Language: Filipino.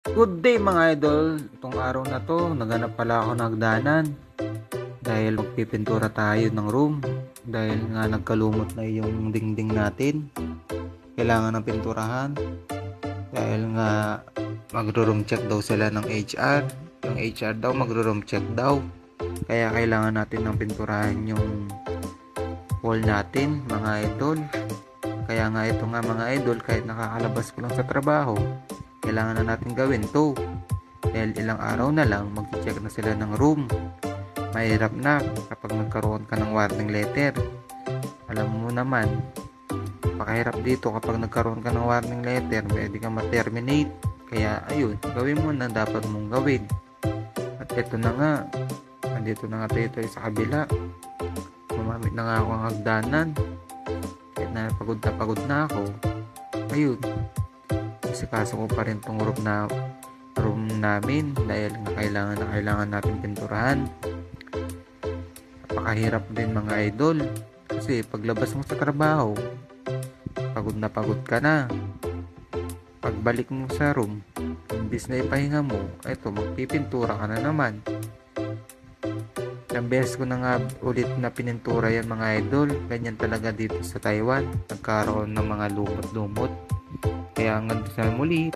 Good day mga idol! Itong araw na to, naghanap pala ako ng hagdanan dahil magpipintura tayo ng room dahil nga nagkalumot na yung dingding natin. Kailangan ng pinturahan dahil nga magro-room check daw sila ng HR. Yung HR daw magro-room check daw. Kaya kailangan natin ng pinturahan yung wall natin mga idol. Kaya nga ito nga mga idol, kahit nakakalabas ko lang sa trabaho, kailangan na natin gawin to dahil ilang araw na lang mag-check na sila ng room. Mahirap na kapag nagkaroon ka ng warning letter. Alam mo naman, pakahirap dito kapag nagkaroon ka ng warning letter, pwede kang ma-terminate. Kaya ayun, gawin mo na dapat mong gawin. At ito na nga, andito na nga tayo sa kabila. Gumamit na nga ako ng hagdanan kahit na pagod na ako. Ayun, kasi kaso ko pa rin tong room namin dahil nga kailangan natin pinturahan. Napakahirap din mga idol kasi paglabas mo sa trabaho, pagod ka na. Pagbalik mo sa room, imbis na ipahinga mo, eto magpipintura ka na naman. Ilang beses ko na nga ulit na pinintura yan mga idol. Ganyan talaga dito sa Taiwan, nagkaroon ng mga lumot-lumot. Kaya hanggang sa muli.